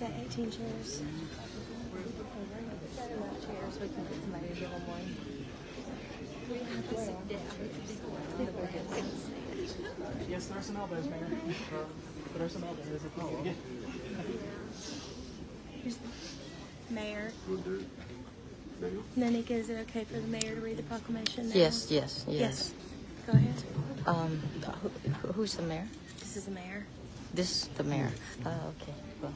got 18 chairs. Got enough chairs. We can get somebody to give them one. We have to sit down. Yes, there are some elbows, Mayor. There are some elbows if you can get. Mayor. Nanika, is it okay for the mayor to read the proclamation now? Yes. Go ahead. Who's the mayor? This is the mayor. This is the mayor. Okay. Well,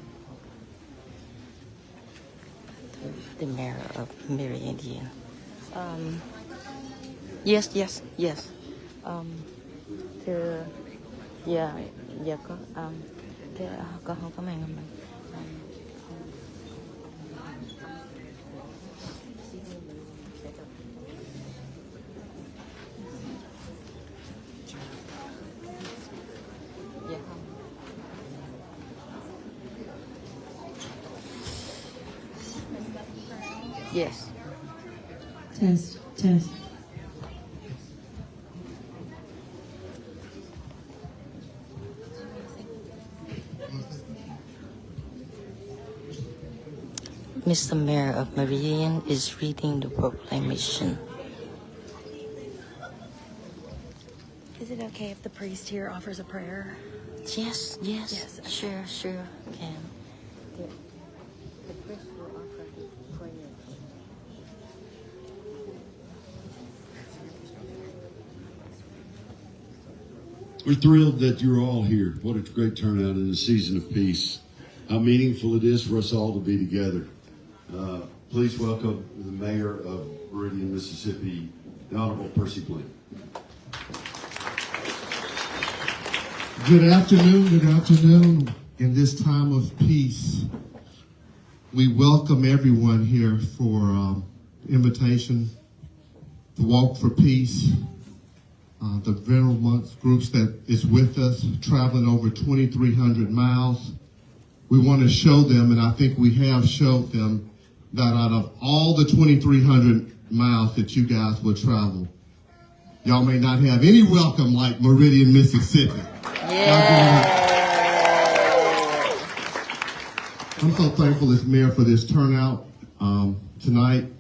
the mayor of Meridian. Yes. Có không có màn mình. Yes. Test. Mr. Mayor of Meridian is reading the proclamation. Is it okay if the priest here offers a prayer? Yes. Yes, okay. Sure, can. The priest will offer the prayer. We're thrilled that you're all here. What a great turnout in a season of peace. How meaningful it is for us all to be together. Please welcome the Mayor of Meridian, Mississippi, the Honorable Percy Bland. Good afternoon. In this time of peace, we welcome everyone here for invitation to Walk for Peace. The Venerable groups that is with us, traveling over 2,300 miles. We want to show them, and I think we have showed them, that out of all the 2,300 miles that you guys will travel, y'all may not have any welcome like Meridian, Mississippi. Yeah. I'm so thankful as mayor for this turnout tonight. I'm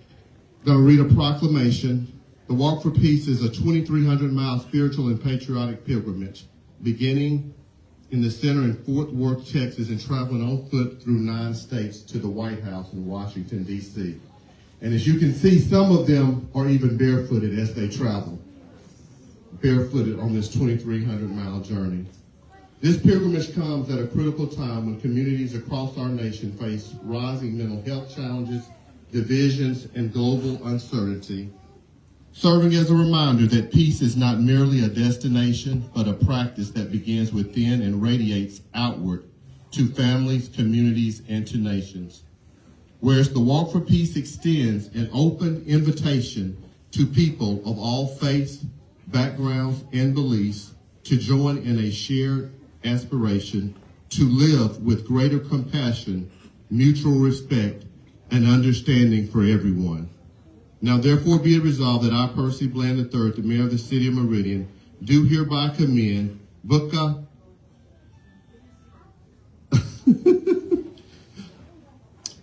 going to read a proclamation. The Walk for Peace is a 2,300-mile spiritual and patriotic pilgrimage, beginning in the center in Fort Worth, Texas, and traveling on foot through 9 states to the White House in Washington, D.C. And as you can see, some of them are even barefooted as they travel, barefooted on this 2,300-mile journey. This pilgrimage comes at a critical time when communities across our nation face rising mental health challenges, divisions, and global uncertainty, serving as a reminder that peace is not merely a destination, but a practice that begins within and radiates outward to families, communities, and to nations. Whereas the Walk for Peace extends an open invitation to people of all faiths, backgrounds, and beliefs to join in a shared aspiration to live with greater compassion, mutual respect, and understanding for everyone. Now, therefore, be it resolved that I, Percy Bland III, the Mayor of the City of Meridian, do hereby commend Buddha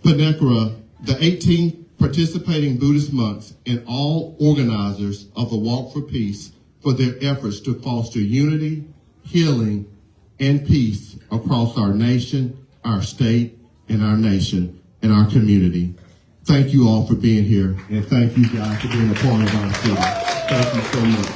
Pannakara, the 18 participating Buddhist monks, and all organizers of the Walk for Peace for their efforts to foster unity, healing, and peace across our nation, our state, and our nation, and our community. Thank you all for being here, and thank you guys for being a part of our city. Thank you so much.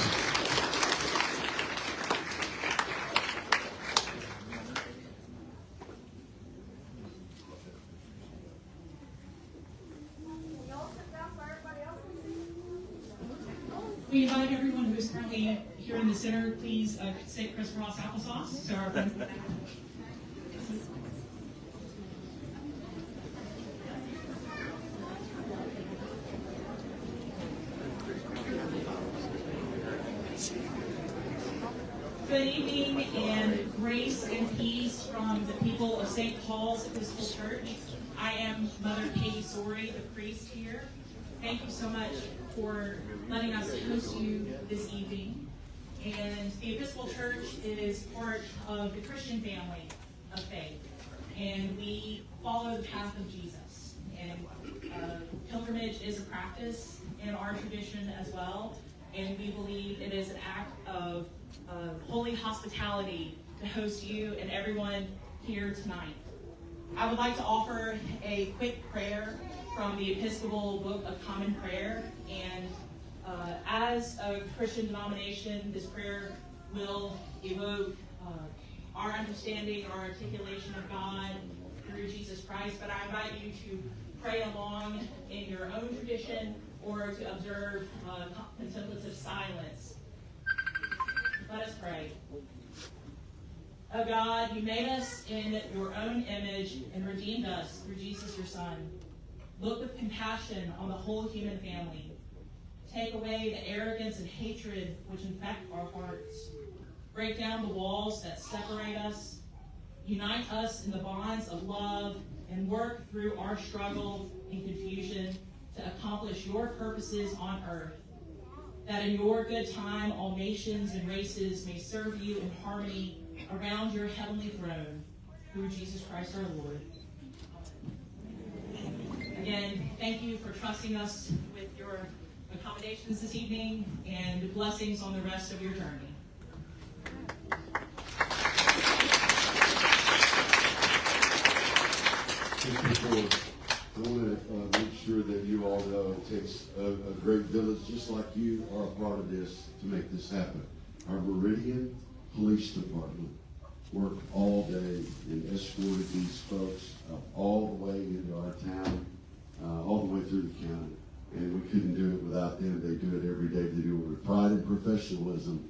We invite everyone who is currently here in the center, please say crisscross applesauce. So our friends. Good evening, and grace and peace from the people of St. Paul's Episcopal Church. I am Mother Katie Sorey, the priest here. Thank you so much for letting us host you this evening. And the Episcopal Church is part of the Christian family of faith. and we follow the path of Jesus. And pilgrimage is a practice in our tradition as well, and we believe it is an act of holy hospitality to host you and everyone here tonight. I would like to offer a quick prayer from the Episcopal Book of Common Prayer, and as a Christian denomination, this prayer will evoke our understanding, our articulation of God through Jesus Christ, but I invite you to pray along in your own tradition or to observe contemplative silence. Let us pray. O God, you made us in your own image and redeemed us through Jesus your Son. Look with compassion on the whole human family. Take away the arrogance and hatred which infect our hearts. Break down the walls that separate us. Unite us in the bonds of love and work through our struggle and confusion to accomplish your purposes on earth. That in your good time all nations and races may serve you in harmony around your heavenly throne, through Jesus Christ our Lord. Again, thank you for trusting us with your accommodations this evening, and blessings on the rest of your journey. Just before, I want to make sure that you all know it takes a great village, just like you are a part of this, to make this happen. Our Meridian Police Department worked all day and escorted these folks all the way into our town, all the way through the county. And we couldn't do it without them. They do it every day. They do it with pride and professionalism.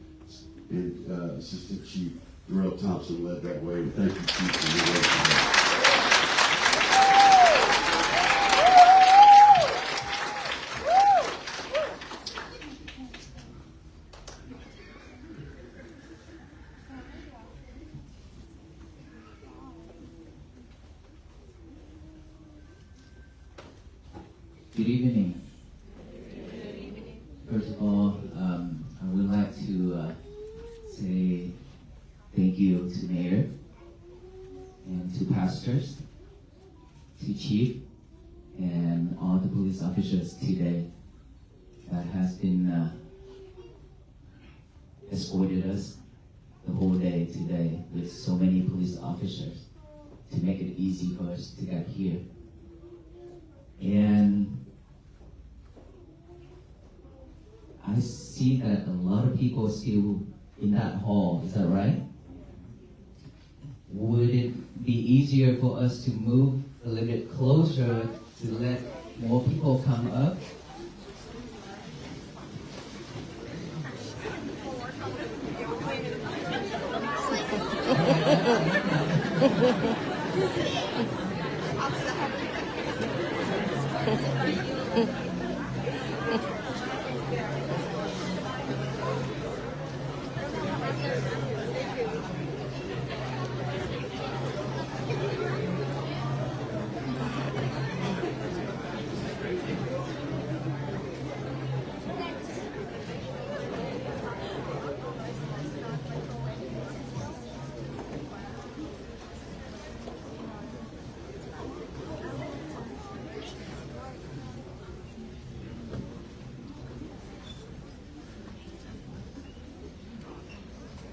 And Assistant Chief Darrell Thompson led that way. And thank you, Chief, for your work today. Good evening. First of all, I would like to say thank you to Mayor and to pastors, to Chief, and all the police officers today that has been escorted us the whole day today with so many police officers to make it easy for us to get here. And I see that a lot of people are still in that hall, is that right? Would it be easier for us to move a little bit closer to let more people come up?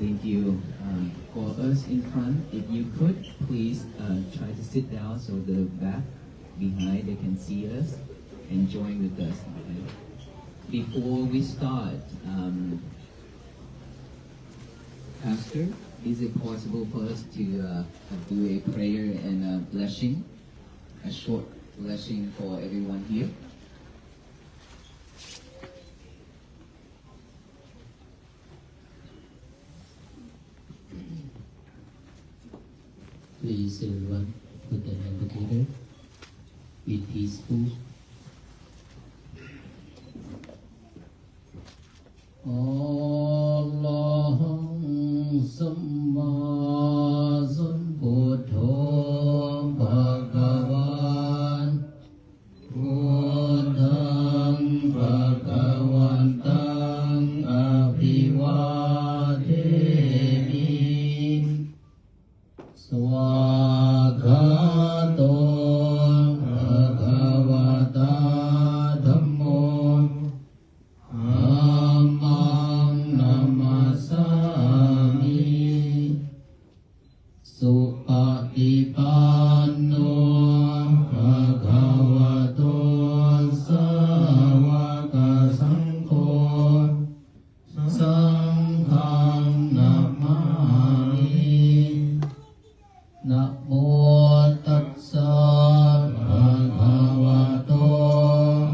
Thank you. For us in front, if you could, please try to sit down so the back behind they can see us and join with us. Okay? Before we start, Pastor, is it possible for us to do a prayer and a blessing, a short blessing for everyone here? Please everyone put the hand together. Be peaceful. Allahum samma sambuddho bhagavan buddham bhagavantam abhivademi Swaga สุปฏิปันโนภะคะวะโตสาวกสังโฆสังฆังนะมามินะโมตัสสะภะคะวะโต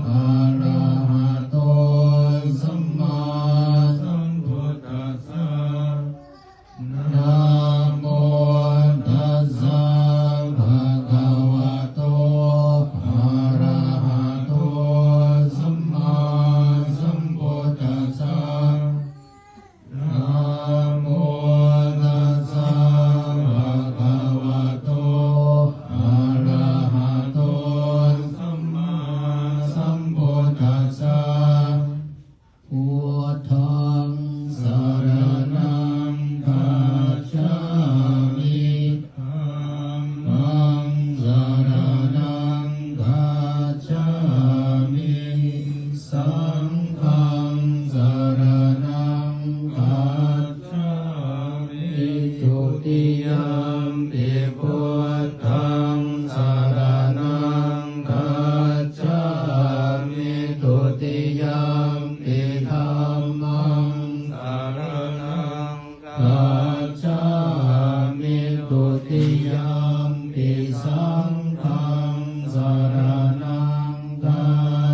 อะระหะโตสัมมาสัมพุทธัสสะนะโมตัสสะภะคะวะโตอะระหะโตสัมมาสัมพุทธัสสะนะโมตัสสะภะคะวะโตอะระหะโตสัมมาสัมพุทธัสสะพุทธังสรณังคัจฉามิธัมมังสรณังคัจฉามิสังฆังสรณังคัจฉามิทุติยมปิพุทธังสรณังคัจฉามิทุติยมปิธัมมังสรณังคัจฉามิทุติยมปิสังฆังสรณังคั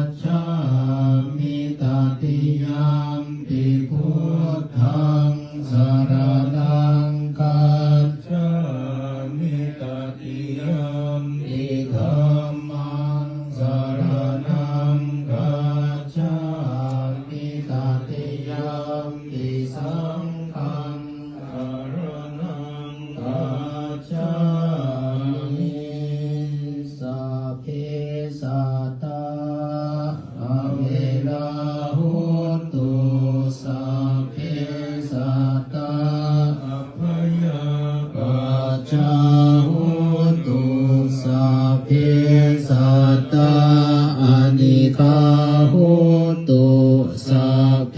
จฉามิตติยมปิพุทธังสรณังคัจฉามิตติยมปิธัมมังสรณังคัจฉามิตติยมปิสังฆังสรณังคัจฉามิสัพเพสัตตาอเวลาหุตุสัพเพสัตตาอัพพยาปัจจาหุตุสัพเพสัตตาอนิฆาหุตุสัพเพ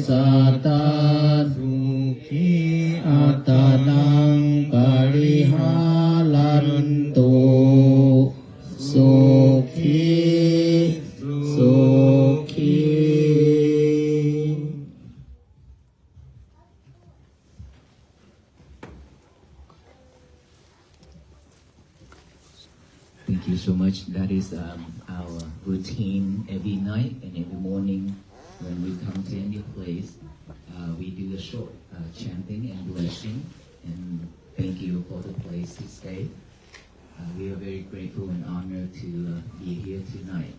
สัตตาสุขีอัตตนังปริหารันตุสุขีสุขี Thank you so much. That is our routine every night and every morning when we come to any place. We do a short chanting and blessing, and thank you for the place to stay. We are very grateful and honored to be here tonight.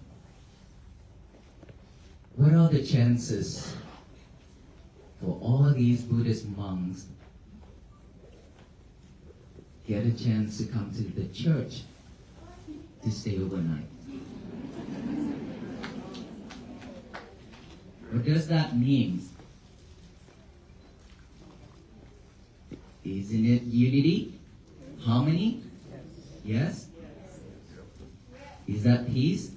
What are the chances for all these Buddhist monks get a chance to come to the church to stay overnight? What does that mean? Isn't it unity? Harmony? Yes? Is that peace?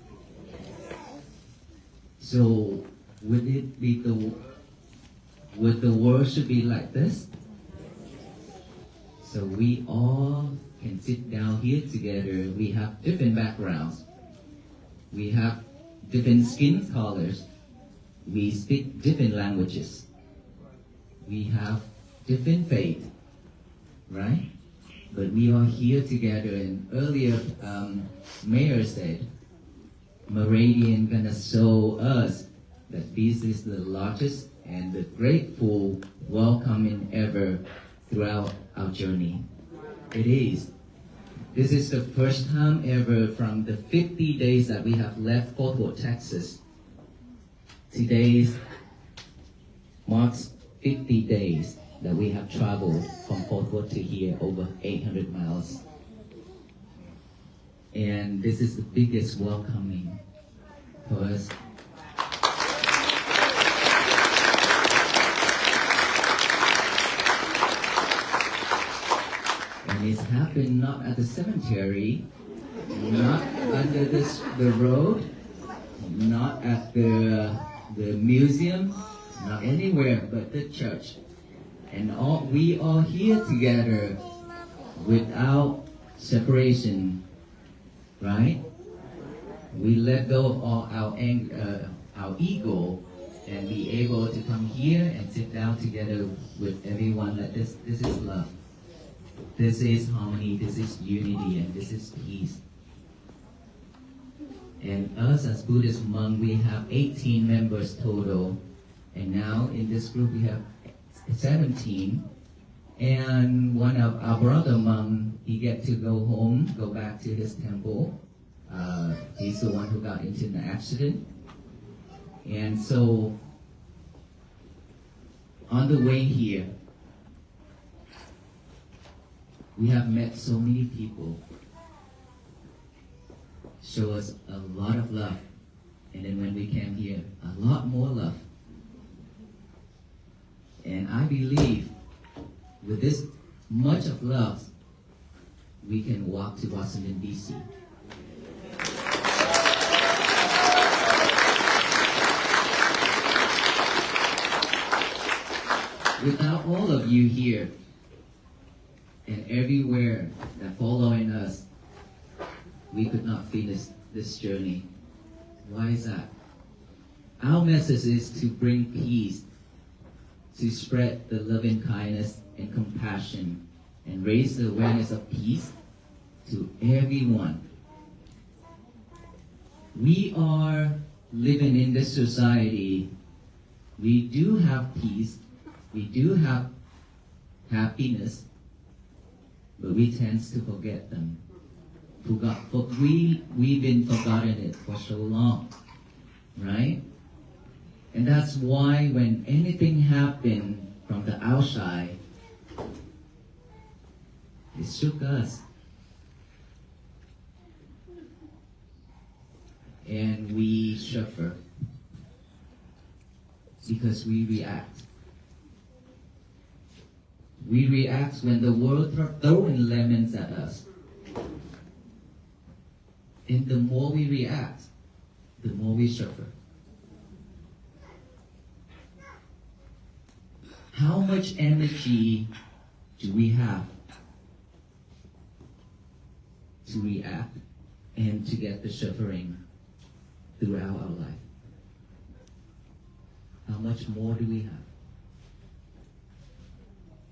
So would it be would the world should be like this? So we all can sit down here together. We have different backgrounds. We have different skin colors. We speak different languages. We have different faith, right? But we are here together. And earlier, Mayor said, Meridian gonna show us that this is the largest and the grateful welcoming ever throughout our journey. It is. This is the first time ever from the 50 days that we have left Fort Worth, Texas. Today marks 50 days that we have traveled from Fort Worth to here, over 800 miles. And this is the biggest welcoming for us. And it's happened not at the cemetery, not under the road, not at the museum, not anywhere but the church. And we are here together without separation, right? We let go of all our ego and be able to come here and sit down together with everyone. That this is love, this is harmony, this is unity, and this is peace. And us as Buddhist monk, we have 18 members total, and now in this group we have 17. And one of our brother monk, he get to go home, go back to his temple. He's the one who got into an accident. And so, on the way here, we have met so many people, show us a lot of love. And then when we came here, a lot more love. And I believe with this much of love, we can walk to Washington, D.C. Without all of you here and everywhere that following us, we could not finish this journey. Why is that? Our message is to bring peace, to spread the loving kindness and compassion, and raise the awareness of peace to everyone. We are living in this society. We do have peace, we do have happiness, but we tend to forget them. We've been forgotten it for so long, right? And that's why when anything happened from the outside, it shook us. And we suffer because we react. We react when the world throwing lemons at us. And the more we react, the more we suffer. How much energy do we have to react and to get the suffering throughout our life? How much more do we have?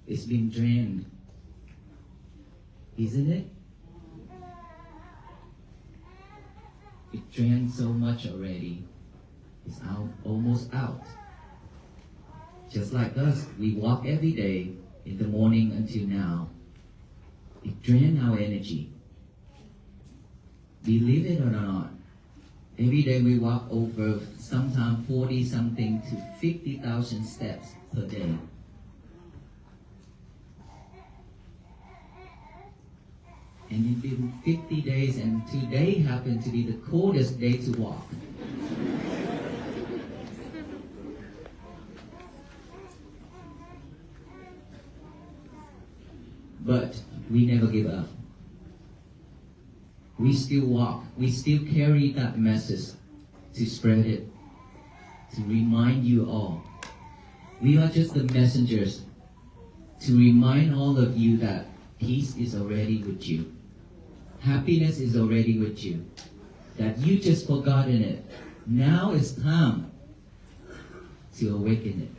It's been drained, isn't it? It drained so much already. It's almost out. Just like us, we walk every day in the morning until now. It drained our energy. Believe it or not, every day we walk over sometimes 40 something to 50,000 steps per day. And it's been 50 days, and today happened to be the coldest day to walk. But we never give up. We still walk. We still carry that message to spread it, to remind you all. We are just the messengers to remind all of you that peace is already with you. Happiness is already with you. That you just forgotten it. Now is time to awaken it.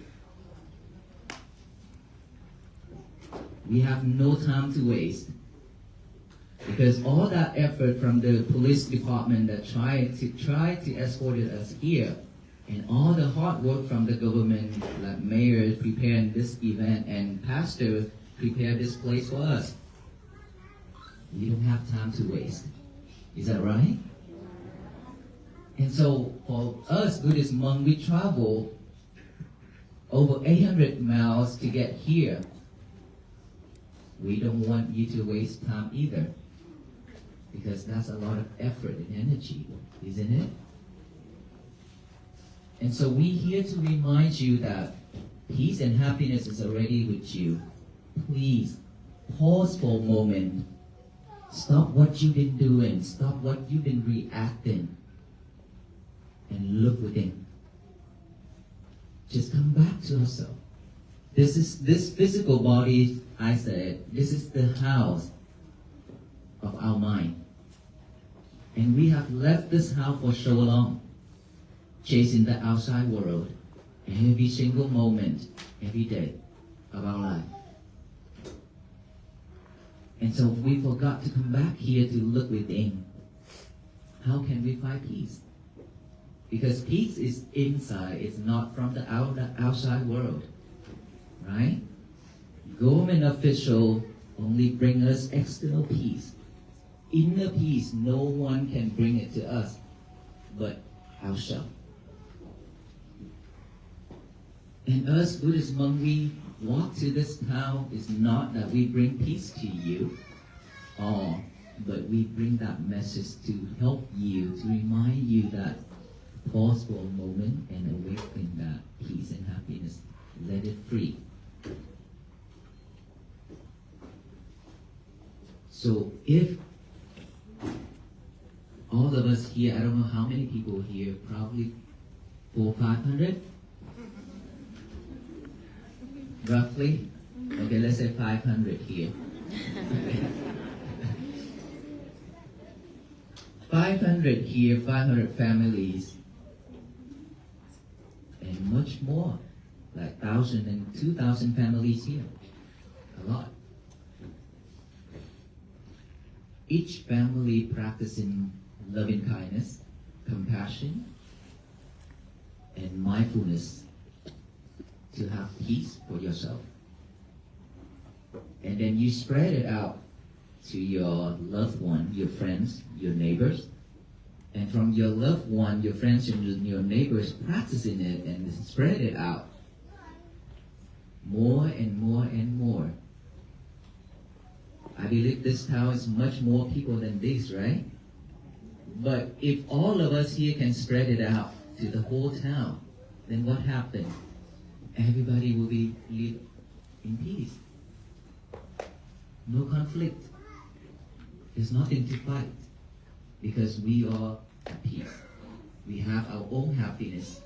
We have no time to waste. Because all that effort from the police department that tried to escort us here, and all the hard work from the government, like mayor preparing this event and pastor prepare this place for us, we don't have time to waste. Is that right? And so for us Buddhist monks, we travel over 800 miles to get here. We don't want you to waste time either, because that's a lot of effort and energy, isn't it? And so we're here to remind you that peace and happiness is already with you. Please pause for a moment. Stop what you've been doing. Stop what you've been reacting. And look within. Just come back to yourself. This physical body, I said, this is the house of our mind. And we have left this house for so long, chasing the outside world, every single moment, every day of our life. And so we forgot to come back here to look within. How can we find peace? Because peace is inside, it's not from the outside world, right? Government officials only bring us external peace. Inner peace, no one can bring it to us but ourselves. And us Buddhist monks, we walk to this town is not that we bring peace to you, but we bring that message to help you, to remind you that pause for a moment and awaken that peace and happiness. Let it free. So if all of us here, I don't know how many people here, probably 400-500? Roughly? Okay, let's say 500 here. 500 here, 500 families, and much more, like 1,000 and 2,000 families here. A lot. Each family practicing loving kindness, compassion, and mindfulness to have peace for yourself. And then you spread it out to your loved one, your friends, your neighbors. And from your loved one, your friends, and your neighbors practicing it and spread it out more and more and more. I believe this town is much more people than this, right? But if all of us here can spread it out to the whole town, then what happens? Everybody will live in peace. No conflict. There's nothing to fight because we are at peace. We have our own happiness.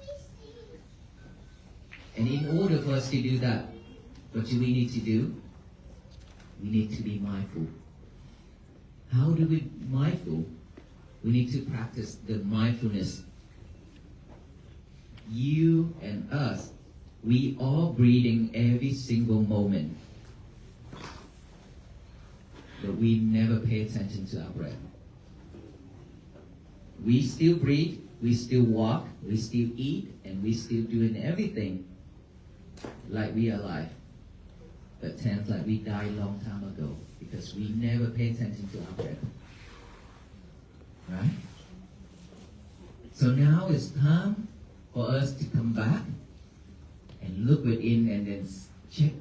And in order for us to do that, what do we need to do? We need to be mindful. How do we be mindful? We need to practice the mindfulness. You and us, we are breathing every single moment. But we never pay attention to our breath. We still breathe, we still walk, we still eat, and we still doing everything like we are alive. But tends like we died a long time ago because we never pay attention to our breath. Right? So now it's time for us to come back and look within and then check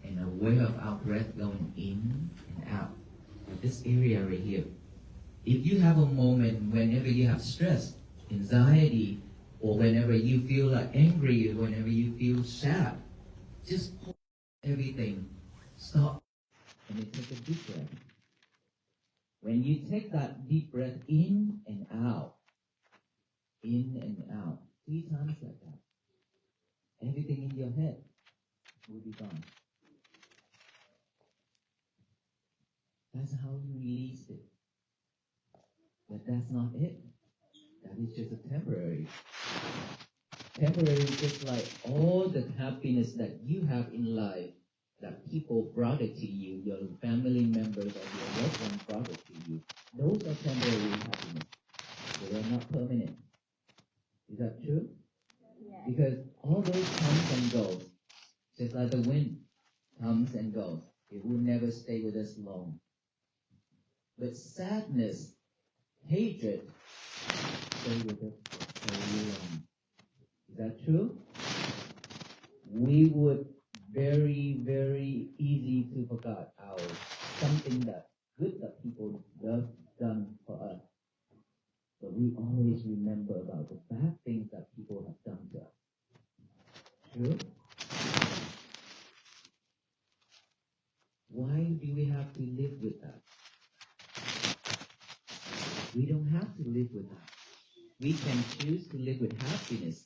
and aware of our breath going in and out. At this area right here. If you have a moment whenever you have stress, anxiety, or whenever you feel like angry, or whenever you feel sad, just pause everything, stop, and then take a deep breath. When you take that deep breath in and out, 3 times like that, everything in your head will be gone. That's how you release it. But that's not it. That is just a temporary. Temporary is just like all the happiness that you have in life, that people brought it to you, your family members or your loved ones brought it to you. Those are temporary happiness. They are not permanent. Is that true? Yeah. Because all those comes and goes, just like the wind comes and goes. It will never stay with us long. But sadness, hatred, stay with us for very long. Is that true? We would very, very easy to forget something that good that people have done for us. But we always remember about the bad things that people have done to us. True? Why do we have to live with that? We don't have to live with that. We can choose to live with happiness,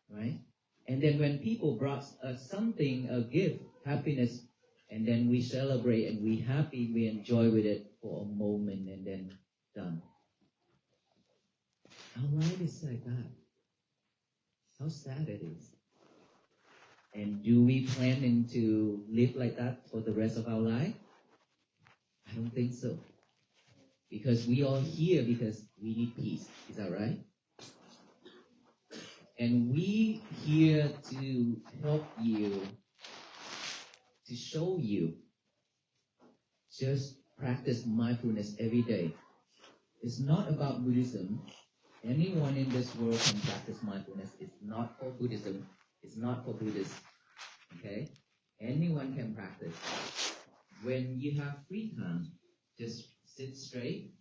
right? And then when people brought us something, a gift, happiness, And then we celebrate and we happy, we enjoy with it for a moment and then done. Our life is like that. How sad it is. And do we plan to live like that for the rest of our life? I don't think so. Because we all here because we need peace. Is that right? And we here to help you, to show you, just practice mindfulness every day. It's not about Buddhism. Anyone in this world can practice mindfulness. It's not for Buddhism. It's not for Buddhists. Okay? Anyone can practice. When you have free time, just sit straight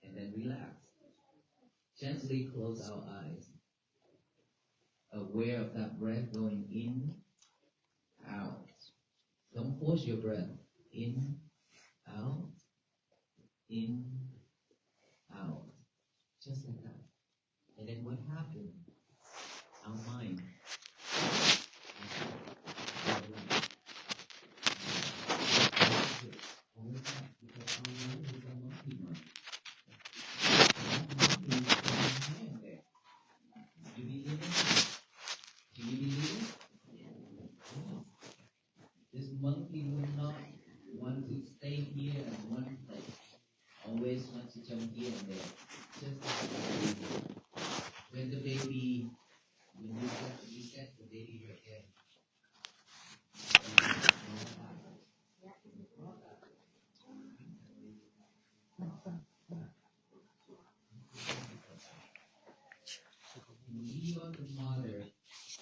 and then relax. Gently close our eyes. Aware of that breath going in, out. Don't force your breath. In, out, in, out. Just like that. And then what happened? Our mind. Because our mind is a monkey mind. Do you believe it? Do you believe it? Yes. This monkey will not want to stay here in one place. Always want to jump here and there. Just like the baby. When the baby, when you set the baby right there. We are the mother,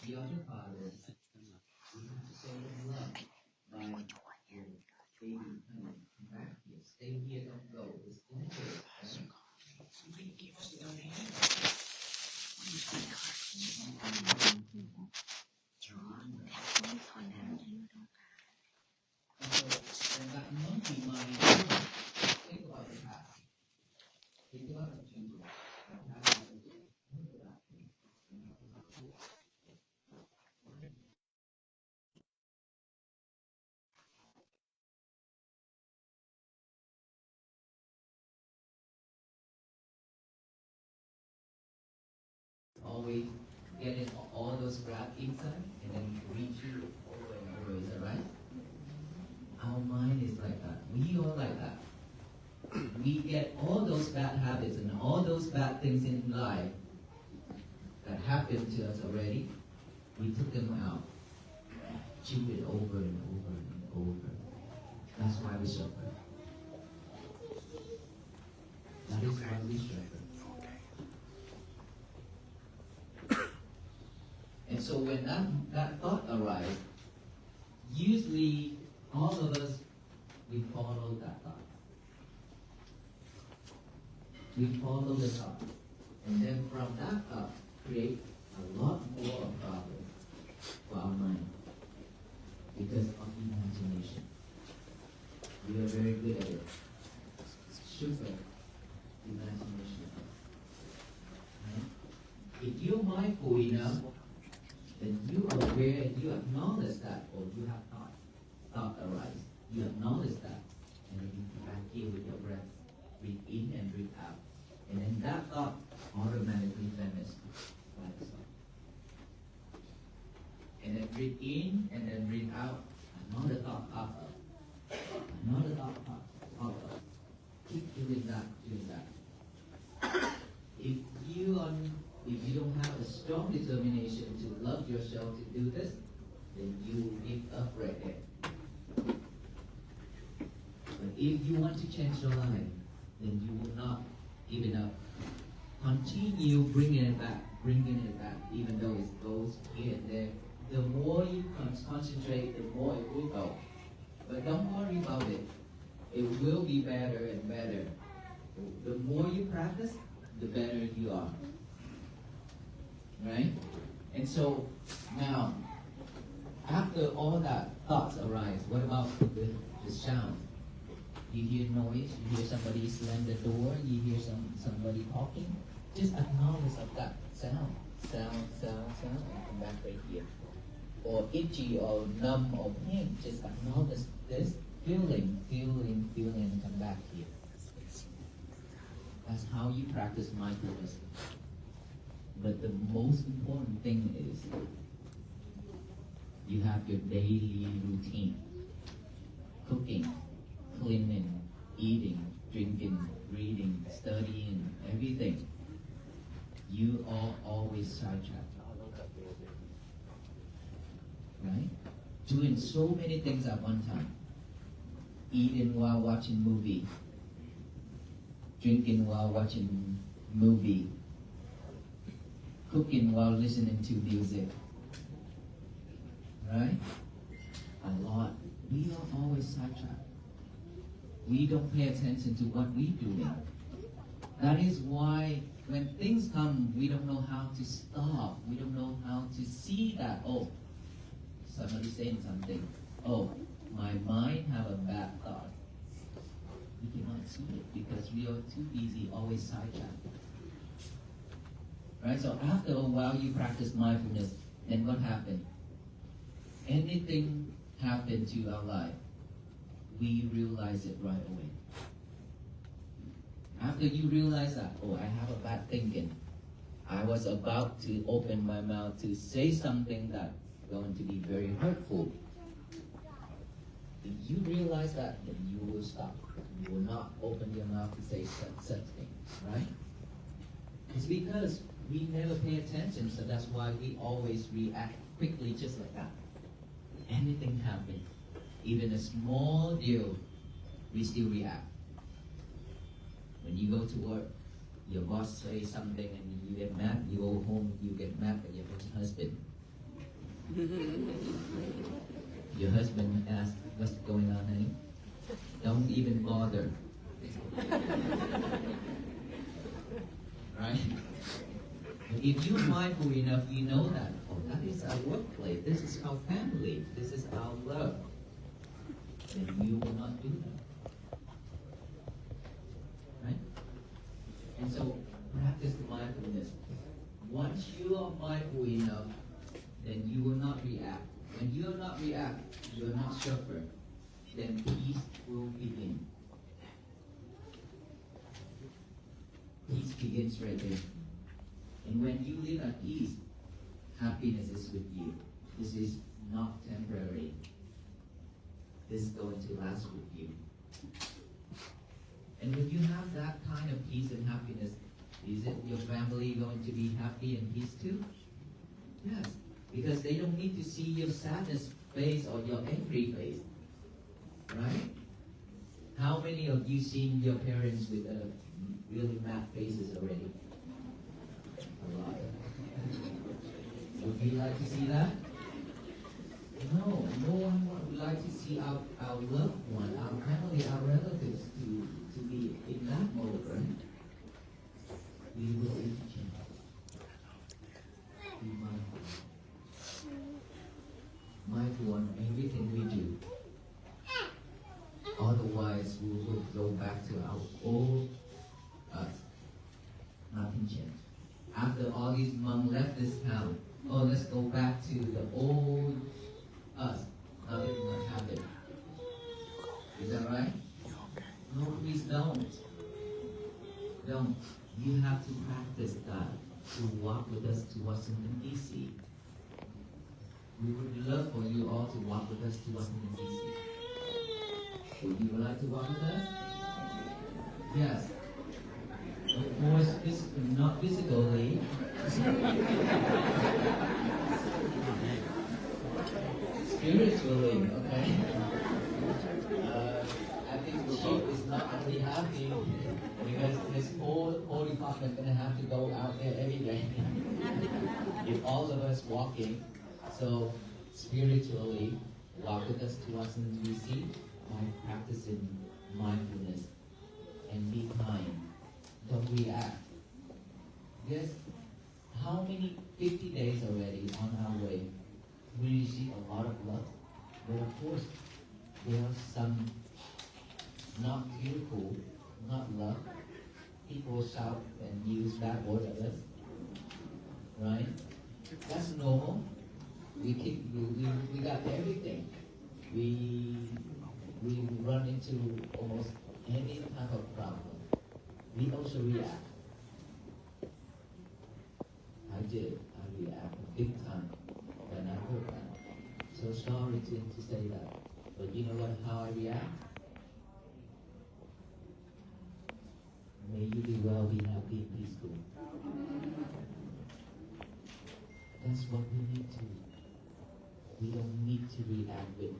we are the father. We have to show them love by your baby coming back here. Stay here, don't go. It's dangerous. And that monkey mind, think about the past. Think about the future. Always getting all those crap inside and then reach you over and over, is that right? Our mind is like that. We are like that. We get all those bad habits and all those bad things in life that happened to us already. We took them out. Chew it over and over and over. That's why we suffer. That is why we suffer. And so when that thought arises, usually all of us, we follow that thought. We follow the thought. And then from that thought, create a lot more problems for our mind. Because of imagination. We are very good at it. Super imagination. Right? If you're mindful enough, then you are aware and you acknowledge that, or you have thought arise. You acknowledge that, and then you come back here with your breath. Breathe in and breathe out. And then that thought automatically vanishes by itself. And then breathe in and then breathe out. Another thought pops up. Another thought pops up. Keep doing that. If you don't have a strong determination to love yourself to do this, then you will give up right there. But if you want to change your life, then you will not give it up. Continue bringing it back, even though it goes here and there. The more you concentrate, the more it will go. But don't worry about it. It will be better and better. The more you practice, the better you are. Right? And so, now, after all that thoughts arise, what about the sound? You hear noise, you hear somebody slam the door, you hear somebody talking. Just acknowledge of that sound, and come back right here. or itchy or numb or pain. Just acknowledge this feeling, and come back here. That's how you practice mindfulness. But the most important thing is you have your daily routine. Cooking, cleaning, eating, drinking, reading, studying, everything. You are always sidetracked. Right? Doing so many things at one time. Eating while watching movie. Drinking while watching movie. Cooking while listening to music. Right? A lot. We are always sidetracked. We don't pay attention to what we're doing. That is why when things come, we don't know how to stop. We don't know how to see that, oh, somebody's saying something. Oh, my mind have a bad thought. We cannot see it because we are too busy, always sidetracked. Right? So after a while you practice mindfulness, then what happened? Anything happened to our life, we realize it right away. After you realize that, oh, I have a bad thinking. I was about to open my mouth to say something that's going to be very hurtful. If you realize that, then you will stop. You will not open your mouth to say such thing, right? It's because we never pay attention, so that's why we always react quickly just like that. Anything happens, even a small deal, we still react. When you go to work, your boss says something and you get mad, you go home, you get mad at your husband. Your husband asks, what's going on, honey? Don't even bother. Right? But if you're mindful enough, you know that, oh, that is our workplace, this is our family, this is our love. Then you will not do that. Right? And so, practice mindfulness. Once you are mindful enough, then you will not react. When you will not react, you will not suffer. Then peace will begin. Peace begins right there. And when you live at peace, happiness is with you. This is not temporary. This is going to last with you. And when you have that kind of peace and happiness, is it your family going to be happy and peace too? Yes, because they don't need to see your sadness face or your angry face, right? How many of you seen your parents with really mad faces already? A lot. Would you like to see that? No, no one would like to see our loved one, our family, our relatives to be in that mode, right? We will change. Be mindful. Mindful on everything we do. Otherwise, we will go back to our old us. Nothing changed. After all these monks left this town, oh, let's go back to the old us. Nothing will happen. Is that right? No, please don't. Don't. You have to practice that to walk with us to Washington, D.C. We would love for you all to walk with us to Washington, D.C. Would you like to walk with us? Yes. Of course, not physically. Spiritually, okay? I think the chief is not going to be happy because his whole department is going to have to go out there every day. If all of us walking, so spiritually, walk with us to Washington, D.C. by practicing mindfulness and be kind. Don't react. Yes, how many 50 days already on our way? We receive a lot of love. But of course, there are some not beautiful, not love. People shout and use bad words at us. Right? That's normal. we got everything. We run into almost any type of problem. We also react. I react big time when I heard that. So sorry to say that. But you know what, how I react? May you be well, be happy, and peaceful. That's what we need to. We don't need to react with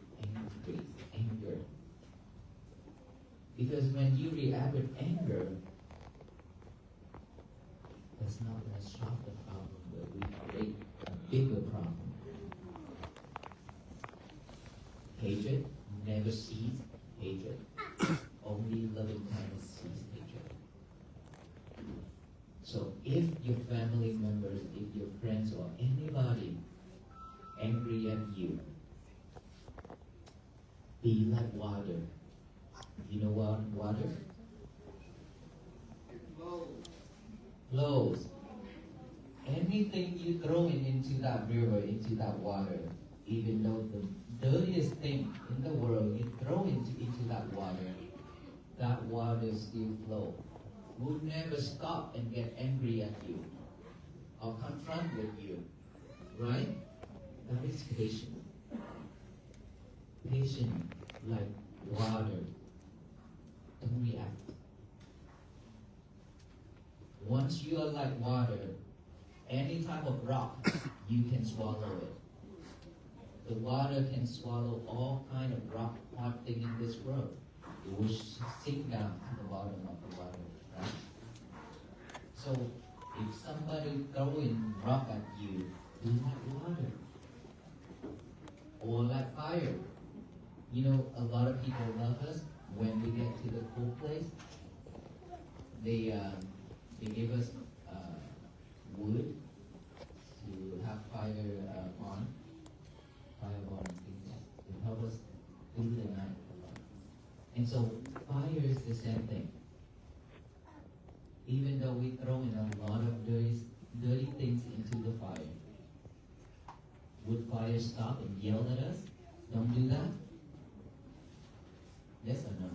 anger. Because when you react with anger, that's not going to solve the problem, but we create a bigger problem. Hatred never sees hatred. Only loving kindness sees hatred. So if your family members, if your friends or anybody angry at you, be like water. You know what water? Flows. Anything you throw into that river, into that water, even though the dirtiest thing in the world you throw into that water still flow. Will never stop and get angry at you or confront with you. Right? That is patience. Patience like water. Don't react. Once you are like water, any type of rock, you can swallow it. The water can swallow all kind of rock, hard thing in this world. It will sink down to the bottom of the water, right? So, if somebody throwing rock at you, be like water. Or like fire. You know, a lot of people love us when we get to the cool place. They give us wood to have fire on things to help us through the night. And so fire is the same thing. Even though we throw in a lot of dirty things into the fire, would fire stop and yell at us? Don't do that? Yes or no?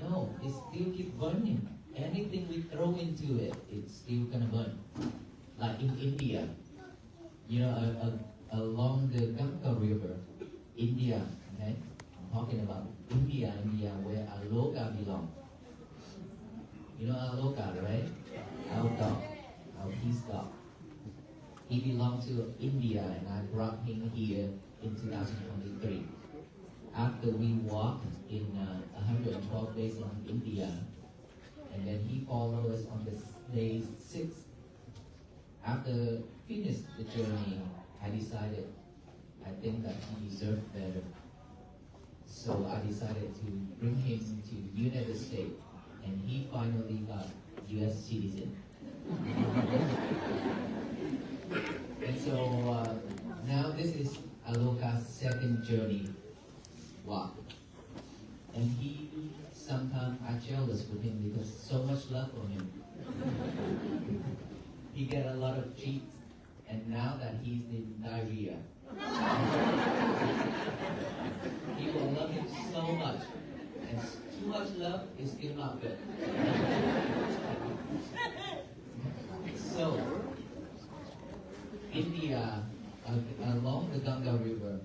No, it still keeps burning. Anything we throw into it, it's still gonna burn. Like in India, you know, along the Ganga River, India, okay? I'm talking about India, where Aloka belongs. You know Aloka, right? Our dog, our peace dog. He belonged to India, and I brought him here in 2023. After we walked in 112 days in India, and then he followed us on the day 6. After finished the journey, I decided, I think that he deserved better. So I decided to bring him to the United States, and he finally got U.S. citizen. And so now this is Aloka's second journey walk. And he, sometimes I jealous with him because so much love for him. He get a lot of treats, and now that he's in diarrhea, he will love him so much. And too much love is still not good. So, India, along the Ganga River,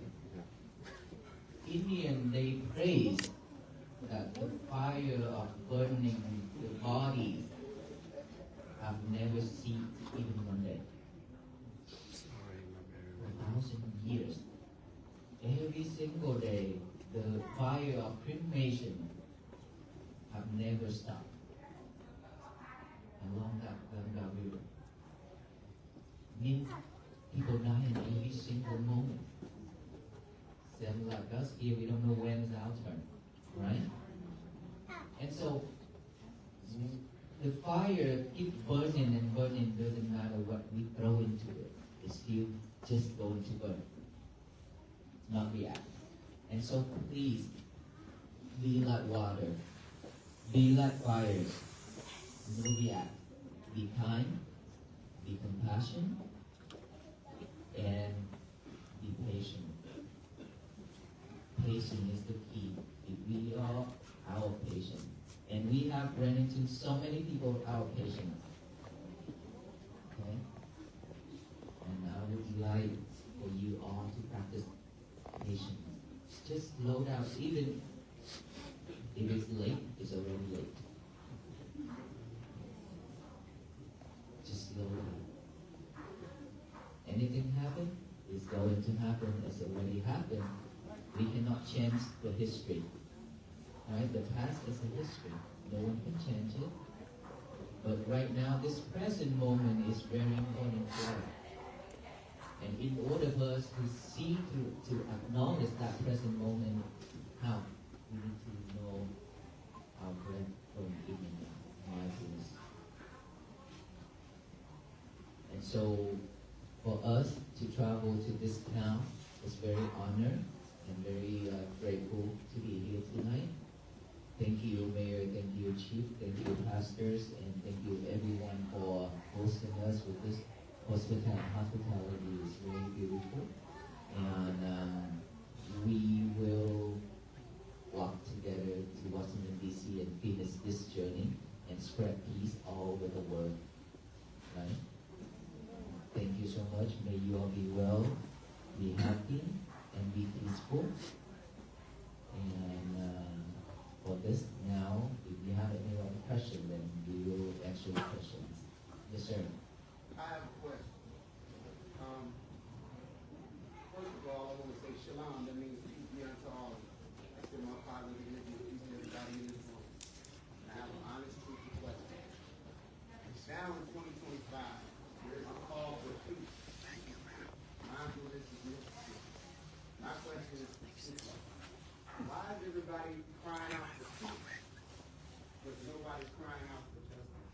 Indian, they praise that the fire of burning the bodies have never ceased even one day. For 1,000 years. Every single day, the fire of cremation have never stopped along that Ganga River. Means people die in every single moment. Same like us here, we don't know when is our turn, right? And so the fire keeps burning and burning, doesn't matter what we throw into it. It's still just going to burn, not react. And so please, be like water, be like fire, no react. Be kind, be compassionate, and be patient. Patience is the key. If we are our patient, and we have run into so many people our patient. Okay, and I would like for you all to practice patience. Just slow down, even if it's late, it's already late. Just slow down. Anything happen, is going to happen, it's already happened. We cannot change the history. Right? The past is a history. No one can change it. But right now, this present moment is very important for us. And in order for us to see, to acknowledge that present moment, how? We need to know our breath from in mindfulness. And so, for us to travel to this town, is very honored and very grateful to be here tonight. Thank you, Mayor, thank you, Chief, thank you, pastors, and thank you everyone for hosting us with this hospitality is very beautiful. And we will walk together to Washington, D.C. and finish this journey and spread peace all over the world. Right? Thank you so much. May you all be well, be happy, and be peaceful. And for this now, if you have any other question, then we will answer your questions. Yes, sir. I have a question. First of all, I want to say shalom. That means peace be unto all. That's in my father, peace to everybody in this room. And I have an honest, truthful question. Now in 2025, there is a call for peace. Mindfulness is necessary. My question is, why is everybody crying out for peace, but nobody's crying out for justice?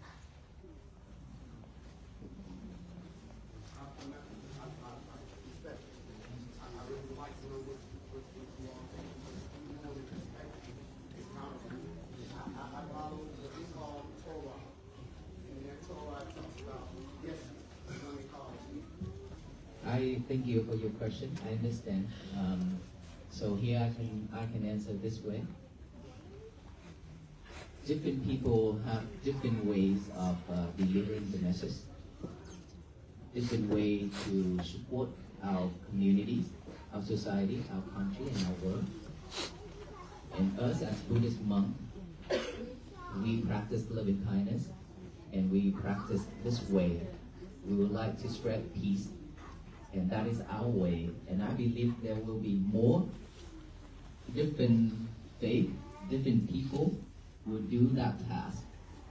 I really would like to know what you all think. You know, the perspective is accountability. I follow what we call Torah. And that Torah talks about, yes, it's only called Jesus. I thank you for your question. I understand. So here I can answer this way. Different people have different ways of delivering the message. Different way to support our communities, our society, our country, and our world. And us as Buddhist monks, we practice loving kindness, and we practice this way. We would like to spread peace, and that is our way. And I believe there will be more different faith, different people will do that task,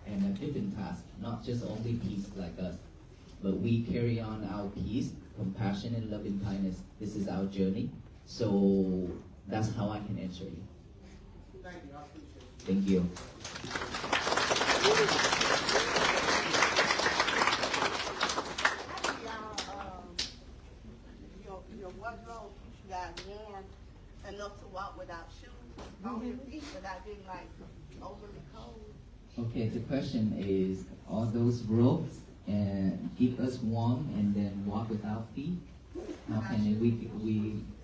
and a different task, not just only peace like us, but we carry on our peace, compassion, and loving kindness. This is our journey. So that's how I can answer you. Thank you. I appreciate it. Thank you. Your wardrobe, you guys warm enough to walk without shoes on your feet without getting like overly cold. Okay, the question is, all those ropes and keep us warm and then walk without feet? How can we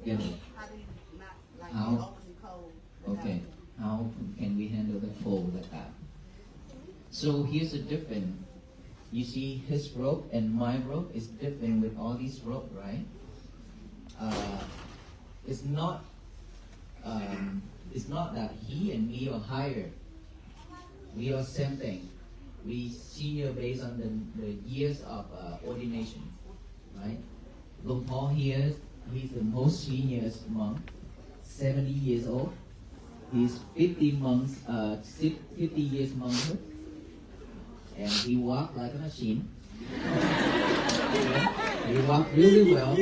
get it? How do you not like How? get overly cold? Okay, how can we handle the cold like that? So here's the difference. You see his rope and my rope is different with all these rope, right? It's not that he and me are higher. We are same thing. We senior based on the years of ordination, right? Long Paul here, he's the most seniorest monk, 70 years old. He's 50 years monkhood, and he walked like a machine. He walked really well.